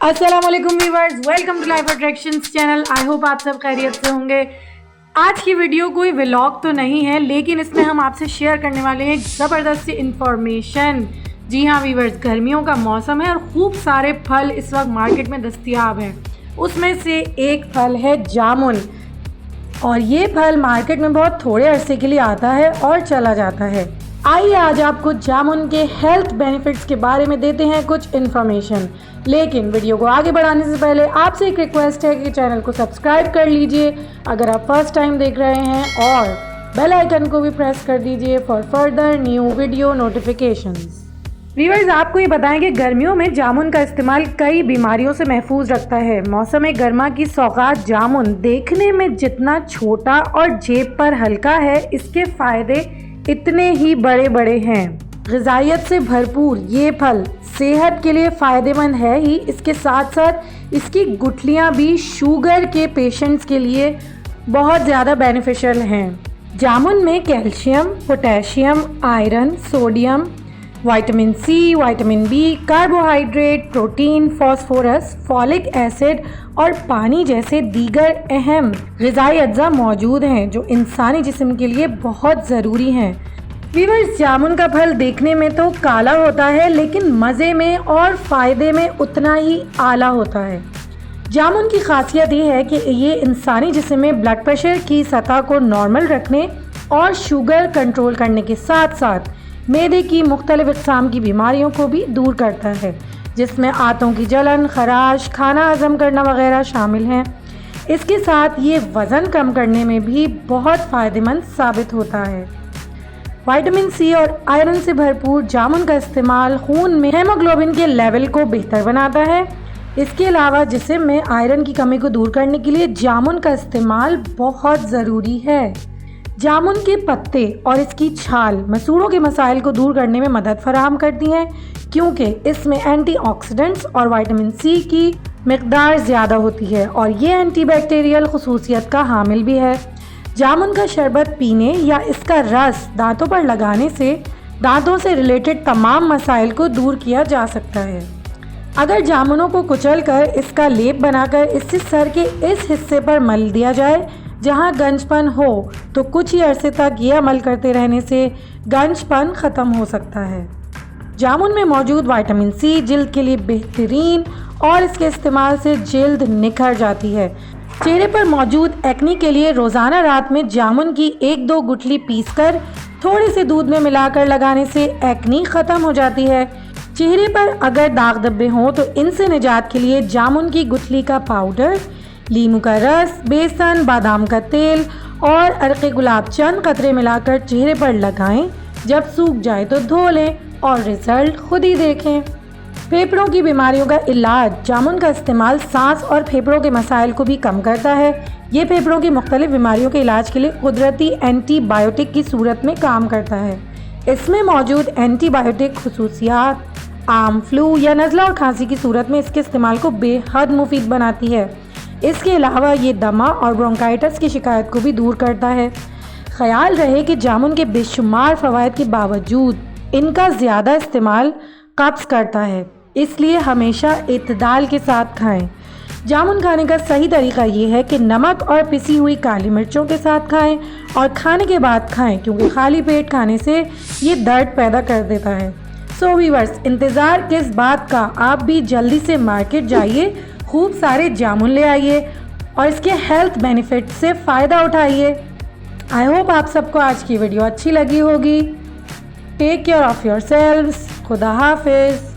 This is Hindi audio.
अस्सलाम वालेकुम viewers, welcome to life attractions channel. I hope आप सब खैरियत से होंगे। आज की वीडियो कोई व्लॉग तो नहीं है, लेकिन इसमें हम आपसे शेयर करने वाले हैं एक ज़बरदस्त सी इन्फॉर्मेशन। जी हाँ व्यूअर्स, गर्मियों का मौसम है और खूब सारे फल इस वक्त मार्केट में दस्तयाब हैं। उसमें से एक फल है जामुन, और ये फल मार्केट में बहुत थोड़े अरसे के लिए आता है और चला जाता है। आइए आज आपको जामुन के हेल्थ बेनिफिट्स के बारे में देते हैं कुछ इन्फॉर्मेशन। लेकिन वीडियो को आगे बढ़ाने से पहले आपसे एक रिक्वेस्ट है कि चैनल को सब्सक्राइब कर लीजिए अगर आप फर्स्ट टाइम देख रहे हैं, और बेल आइकन को भी प्रेस कर दीजिए for further new video notifications. Viewers, आपको ये बताएं कि गर्मियों में जामुन का इस्तेमाल कई बीमारियों से महफूज रखता है। मौसम गर्मा की सौगात जामुन देखने में जितना छोटा और जेब पर हल्का है, इसके फ़ायदे इतने ही बड़े बड़े हैं। ग़िज़ाइयत से भरपूर ये फल सेहत के लिए फ़ायदेमंद है ही, इसके साथ साथ इसकी गुठलियाँ भी शुगर के पेशेंट्स के लिए बहुत ज़्यादा बेनिफिशियल हैं। जामुन में calcium, potassium, iron, sodium, vitamin C, vitamin B, carbohydrate, protein, phosphorus, folic acid और पानी जैसे दीगर अहम ग़िज़ाई अज्जा मौजूद हैं जो इंसानी जिस्म के लिए बहुत ज़रूरी हैं। व्यूअर्स, जामुन का फल देखने में तो काला होता है, लेकिन मज़े में और फ़ायदे में उतना ही आला होता है। जामुन की खासियत ये है कि ये इंसानी जिस्म में ब्लड प्रेशर की सतह को नॉर्मल रखने और शुगर कंट्रोल करने के साथ साथ मैदे की मुख्तलिफ इक़साम की बीमारियों को भी दूर करता है, जिसमें आंतों की जलन, खराश, खाना हज़म करना वगैरह शामिल हैं। इसके साथ ये वज़न कम करने में भी बहुत फ़ायदेमंद साबित होता है। विटामिन सी और आयरन से भरपूर जामुन का इस्तेमाल खून में हेमोग्लोबिन के लेवल को बेहतर बनाता है। इसके अलावा जिस्म में आयरन की कमी को दूर करने के लिए जामुन का इस्तेमाल बहुत ज़रूरी है। जामुन के पत्ते और इसकी छाल मसूड़ों के मसाइल को दूर करने में मदद फराहम करती हैं, क्योंकि इसमें एंटीऑक्सीडेंट्स और विटामिन सी की मिकदार ज़्यादा होती है और ये एंटीबैक्टीरियल खसूसियत का हामिल भी है। जामुन का शरबत पीने या इसका रस दांतों पर लगाने से दांतों से रिलेटेड तमाम मसाइल को दूर किया जा सकता है। अगर जामुनों को कुचलकर इसका लेप बनाकर इससे सर के इस हिस्से पर मल दिया जाए जहां गंजपन हो, तो कुछ ही अरसे तक ये अमल करते रहने से गंजपन ख़त्म हो सकता है। जामुन में मौजूद विटामिन सी जिल्द के लिए बेहतरीन, और इसके इस्तेमाल से जिल्द निखर जाती है। चेहरे पर मौजूद एक्नी के लिए रोज़ाना रात में जामुन की 1-2 गुठली पीसकर थोड़े से दूध में मिलाकर लगाने से एक्नी ख़त्म हो जाती है। चेहरे पर अगर दाग धब्बे हों तो इनसे निजात के लिए जामुन की गुठली का पाउडर, लीमू का रस, बेसन, बादाम का तेल और अर्क़े गुलाब चंद कतरे मिलाकर चेहरे पर लगाएं। जब सूख जाए तो धो लें और रिज़ल्ट खुद ही देखें। फेफड़ों की बीमारियों का इलाज जामुन का इस्तेमाल सांस और फेफड़ों के मसाइल को भी कम करता है। ये फेफड़ों की मुख्तलिफ बीमारियों के इलाज के लिए कुदरती एंटीबायोटिक की सूरत में काम करता है। इसमें मौजूद एंटीबायोटिक खसूसियात आम फ्लू या नज़ला और खांसी की सूरत में इसके इस्तेमाल को बेहद मुफीद बनाती है। इसके अलावा ये दमा और ब्रोंकाइटिस की शिकायत को भी दूर करता है। ख्याल रहे कि जामुन के बेशुमार फ़वाइद के बावजूद इनका ज़्यादा इस्तेमाल कब्ज़ करता है, इसलिए हमेशा इत्तदाल के साथ खाएं। जामुन खाने का सही तरीका ये है कि नमक और पिसी हुई काली मिर्चों के साथ खाएं और खाने के बाद खाएं, क्योंकि खाली पेट खाने से ये दर्द पैदा कर देता है। सो व्यूअर्स, इंतज़ार किस बात का, आप भी जल्दी से मार्केट जाइए, खूब सारे जामुन ले आइए और इसके हेल्थ बेनिफिट से फ़ायदा उठाइए। आई होप आप सबको आज की वीडियो अच्छी लगी होगी। Take care of yourselves. खुदा हाफिज़।